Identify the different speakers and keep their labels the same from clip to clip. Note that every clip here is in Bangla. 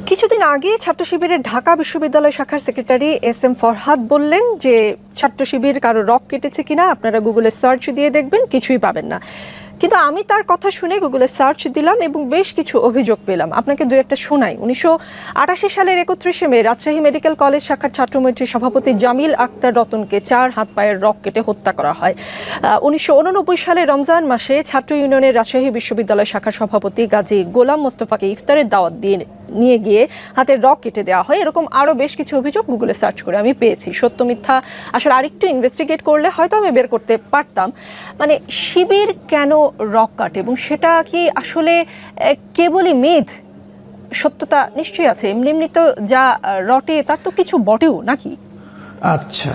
Speaker 1: কিছুদিন আগে ছাত্র শিবিরের ঢাকা বিশ্ববিদ্যালয় শাখার সেক্রেটারি এস এম ফরহাদ বললেন যে ছাত্র শিবির কারো রক কেটেছে কিনা আপনারা গুগলে সার্চ দিয়ে দেখবেন, কিছুই পাবেন না। কিন্তু আমি তার কথা শুনে গুগলে সার্চ দিলাম এবং বেশ কিছু অভিযোগ পেলাম। আপনাকে দু একটা শোনাই। 1988 সালের 31শে মে রাজশাহী মেডিকেল কলেজ শাখার ছাত্রমৈত্রীর সভাপতি জামিল আক্তার রতনকে 4 হাত পায়ের রক কেটে হত্যা করা হয়। 1989 সালে রমজান মাসে ছাত্র ইউনিয়নের রাজশাহী বিশ্ববিদ্যালয় শাখার সভাপতি গাজী গোলাম মোস্তফাকে ইফতারের দাওয়াত দিয়ে নিয়ে গিয়ে হাতের রক কেটে দেওয়া হয়। এরকম আরও বেশ কিছু অভিযোগ গুগলে সার্চ করে আমি পেয়েছি। সত্য মিথ্যা আসলে আরেকটু ইনভেস্টিগেট করলে হয়তো আমি বের করতে পারতাম। মানে শিবির কেন রক কাটে এবং সেটা কি আসলে কেবলই মিথ? সত্যতা নিশ্চয়ই আছে। এমনি এমনি তো যা রটে তার তো কিছু বটেও নাকি?
Speaker 2: আচ্ছা,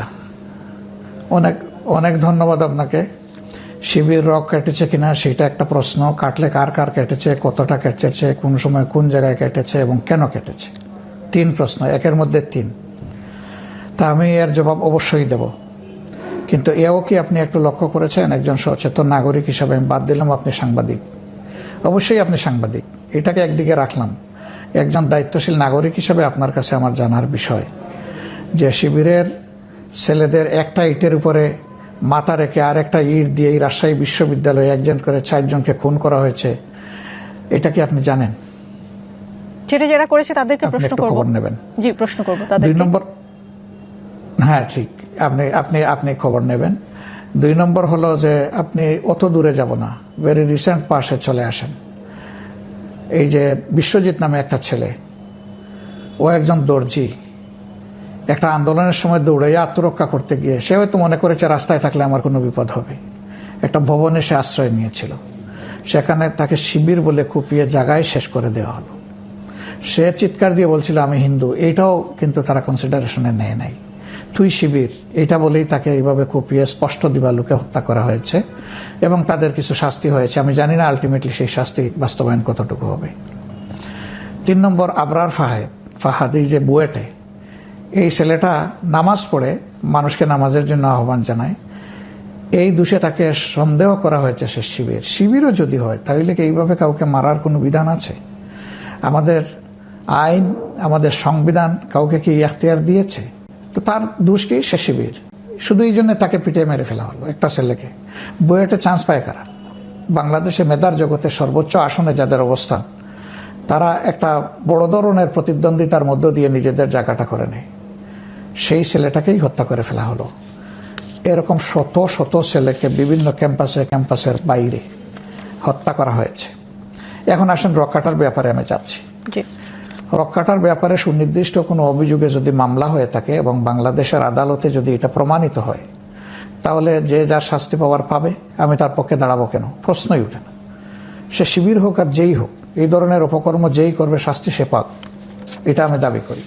Speaker 2: অনেক অনেক ধন্যবাদ আপনাকে। শিবির রক কেটেছে কিনা সেটা একটা প্রশ্ন। কাটলে কার কার কেটেছে, কতটা কেটেছে, কোন সময় কোন জায়গায় কেটেছে এবং কেন কেটেছে, 3 প্রশ্ন, একের মধ্যে 3। তা আমি এর জবাব অবশ্যই দেব। কিন্তু এও কি আপনি একটু লক্ষ্য করেছেন, একজন সচেতন নাগরিক হিসাবে আমি বাদ দিলাম আপনি সাংবাদিক, অবশ্যই আপনি সাংবাদিক, এটাকে একদিকে রাখলাম। একজন দায়িত্বশীল নাগরিক হিসাবে আপনার কাছে আমার জানার বিষয় যে শিবিরের ছেলেদের একটা ইটের উপরে মাথা রেখে আর একটা ইট দিয়ে এই রাজশাহী বিশ্ববিদ্যালয়ে একজন করে 4 জনকে খুন করা হয়েছে, এটা কি আপনি জানেন?
Speaker 1: সেটা যারা করেছে তাদেরকে প্রশ্ন করব।
Speaker 2: খবর নেবেন।
Speaker 1: জি, প্রশ্ন করব তাদেরকে।
Speaker 2: 2 নম্বর, হ্যাঁ ঠিক, আপনি খবর নেবেন। 2 নম্বর হলো যে আপনি অত দূরে যাব না, ভেরি রিসেন্ট পাশে চলে আসেন। এই যে বিশ্বজিৎ নামে একটা ছেলে, ও একজন দর্জি, একটা আন্দোলনের সময় দৌড়ে আত্মরক্ষা করতে গিয়ে সে হয়তো মনে করেছে রাস্তায় থাকলে আমার কোনো বিপদ হবে, একটা ভবনে সে আশ্রয় নিয়েছিল। সেখানে তাকে শিবির বলে কুপিয়ে জায়গায় শেষ করে দেওয়া হলো। সে চিৎকার দিয়ে বলছিল আমি হিন্দু, এইটাও কিন্তু তারা কনসিডারেশনে নেয় নাই। তুই শিবির, এটা বলেই তাকে এইভাবে কুপিয়ে স্পষ্ট দিবালুকে হত্যা করা হয়েছে এবং তাদের কিছু শাস্তি হয়েছে। আমি জানি না আলটিমেটলি সেই শাস্তি বাস্তবায়ন কতটুকু হবে। 3 নম্বর, আবরার ফাহাদ, এই যে বুয়েটে, এই ছেলেটা নামাজ পড়ে মানুষকে নামাজের জন্য আহ্বান জানায়। এই দোষে তাকে সন্দেহ করা হয়েছে সে শিবিরও যদি হয় তাহলে কি এইভাবে কাউকে মারার কোনো বিধান আছে? আমাদের আইন, আমাদের সংবিধান কাউকে কি এখতিয়ার দিয়েছে? তো তার দোষ কি? সে শিবির। শুধু এই জন্য তাকে পিটিয়ে মেরে ফেলা হলো একটা ছেলেকে। বুয়েটে চান্স পায় কারা? বাংলাদেশে মেধার জগতে সর্বোচ্চ আসনে যাদের অবস্থান, তারা একটা বড় ধরনের প্রতিদ্বন্দ্বিতার মধ্য দিয়ে নিজেদের জায়গাটা করে নেয়। সেই ছেলেটাকেই হত্যা করে ফেলা হলো। এরকম শত শত ছেলেকে বিভিন্ন ক্যাম্পাসের বাইরে হত্যা করা হয়েছে। এখন আসেন রক্ষাটার ব্যাপারে আমি যাচ্ছি। রক্ষাটার ব্যাপারে সুনির্দিষ্ট কোনো অভিযোগে যদি মামলা হয়ে থাকে এবং বাংলাদেশের আদালতে যদি এটা প্রমাণিত হয়, তাহলে যে যা শাস্তি পাওয়ার পাবে। আমি তার পক্ষে দাঁড়াবো কেন? প্রশ্নই উঠে না। সে শিবির হোক আর যেই হোক, এই ধরনের অপকর্ম যেই করবে শাস্তি সে পাক, এটা আমি দাবি করি।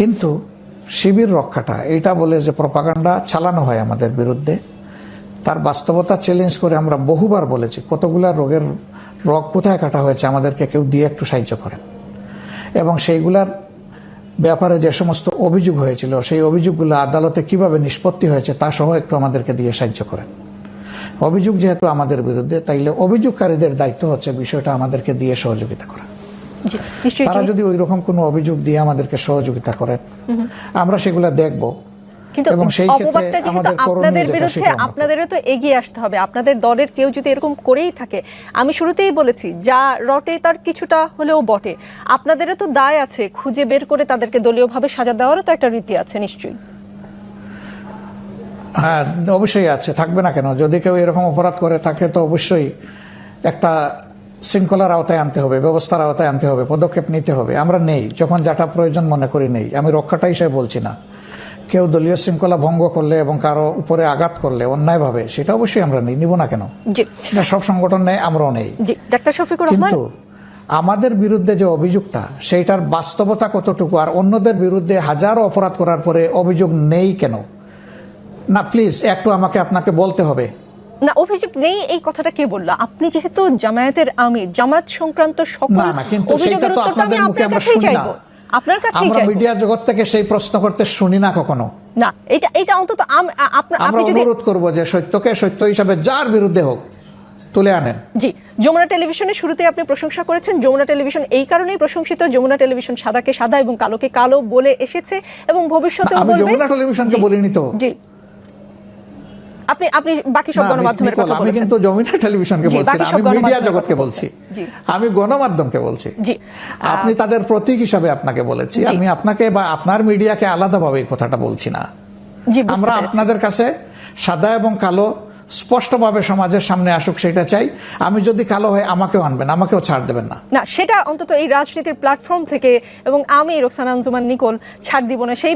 Speaker 2: কিন্তু শিবির রক্ষাটা এটা বলে যে প্রপাগান্ডা চালানো হয় আমাদের বিরুদ্ধে, তার বাস্তবতা চ্যালেঞ্জ করে আমরা বহুবার বলেছি কতগুলা রোগের রগ কোথায় কাটা হয়েছে আমাদেরকে কেউ দিয়ে একটু সাহায্য করেন। এবং সেইগুলার ব্যাপারে যে সমস্ত অভিযোগ হয়েছিল সেই অভিযোগগুলো আদালতে কিভাবে নিষ্পত্তি হয়েছে তা সহ একটু আমাদেরকে দিয়ে সাহায্য করেন। অভিযোগ যেহেতু আমাদের বিরুদ্ধে, তাইলে অভিযোগকারীদের দায়িত্ব হচ্ছে বিষয়টা আমাদেরকে দিয়ে সহযোগিতা করা। তারা যদি ওই রকম কোনো অভিযোগ দিয়ে আমাদেরকে সহযোগিতা করেন, আমরা সেগুলো দেখব।
Speaker 1: কিন্তু আপনাদের বিরুদ্ধে আপনাদেরও তো এগিয়ে আসতে হবে। আপনাদের দলের কেউ যদি এরকম করেই থাকে, আমি শুরুতেই বলেছি যা রটে তার কিছুটা হলেও বটে। আপনাদেরও তো দায় আছে খুঁজে বের করে তাদেরকে দলীয়ভাবে সাজা দেওয়ারও তো একটা রীতি আছে নিশ্চয়ই।
Speaker 2: হ্যাঁ, অবশ্যই আছে, থাকবে না কেন? যদি কেউ এরকম অপরাধ করে থাকে তো অবশ্যই একটা শৃঙ্খলার আওতায় আনতে হবে, ব্যবস্থার আওতায় আনতে হবে, পদক্ষেপ নিতে হবে। আমরা নেই, যখন যেটা প্রয়োজন মনে করি নেই। আমি রক্ষাটা হিসেবে বলছি না। কেউ দলীয় শৃঙ্খলা ভঙ্গ করলে এবং কারো উপরে আঘাত করলে অন্যায়ভাবে, সেটা অবশ্যই আমরা নিব না কেন? সেটা সব সংগঠন নেই, আমরাও নেই। কিন্তু আমাদের বিরুদ্ধে যে অভিযোগটা, সেইটার বাস্তবতা কতটুকু, আর অন্যদের বিরুদ্ধে হাজারো অপরাধ করার পরে অভিযোগ নেই কেন? না প্লিজ একটু আপনাকে বলতে হবে।
Speaker 1: না, অভিযোগ নেই এই কথাটা কে বললো? আপনি যেহেতু জামায়াতের আমির, জামাত সংক্রান্ত সকল অভিযোগের উত্তরটা আমি আপনার কাছেই চাইবো। আপনার কাছেই চাইবো।
Speaker 2: আমরা মিডিয়া জগৎ থেকে সেই প্রশ্ন করতে শুনি না কখনো।
Speaker 1: না, এটা অন্তত
Speaker 2: আমরা অনুরোধ করব যে সত্যকে সত্য হিসাবে যার বিরুদ্ধে হোক তুলে আনেন।
Speaker 1: জি। যমুনা টেলিভিশনের শুরুতে আপনি প্রশংসা করেছেন, যমুনা টেলিভিশন এই কারণেই প্রশংসিত, যমুনা টেলিভিশন সাদাকে সাদা এবং কালোকে কালো বলে এসেছে এবং ভবিষ্যতেও
Speaker 2: আমি
Speaker 1: বলবে।
Speaker 2: যমুনা টেলিভিশনকে বলিনি তো।
Speaker 1: জি, আপনি বাকি সব
Speaker 2: না,
Speaker 1: গণমাধ্যমের কথা
Speaker 2: আমি
Speaker 1: বলেছেন।
Speaker 2: কিন্তু যমুনা টেলিভিশনকে
Speaker 1: জি,
Speaker 2: বলছি
Speaker 1: বাকি
Speaker 2: না,
Speaker 1: সব
Speaker 2: আমি মিডিয়া
Speaker 1: গণমাধ্যমের
Speaker 2: জগৎকে
Speaker 1: কথা
Speaker 2: বলছি,
Speaker 1: জি।
Speaker 2: আমি গণমাধ্যমকে বলছি।
Speaker 1: জি,
Speaker 2: আপনি তাদের প্রতীক হিসাবে আপনাকে বলেছি,
Speaker 1: জি।
Speaker 2: আমি আপনাকে বা আপনার মিডিয়াকে আলাদাভাবে এই কথাটা বলছি না।
Speaker 1: জি, বুঝতে
Speaker 2: আমরা
Speaker 1: পেরেছি।
Speaker 2: আপনাদের কাছে সাদা এবং কালো স্পষ্টভাবে সমাজের সামনে আসুক সেটা চাই। আমি যদি কালো হয় আমাকেও আনবেন, আমাকেও ছাড় দেবেন না।
Speaker 1: না, সেটা অন্তত এই রাজনীতির প্ল্যাটফর্ম থেকে এবং আমি রোকসানা আঞ্জুমান নিকোল ছাড় দিব না, সেই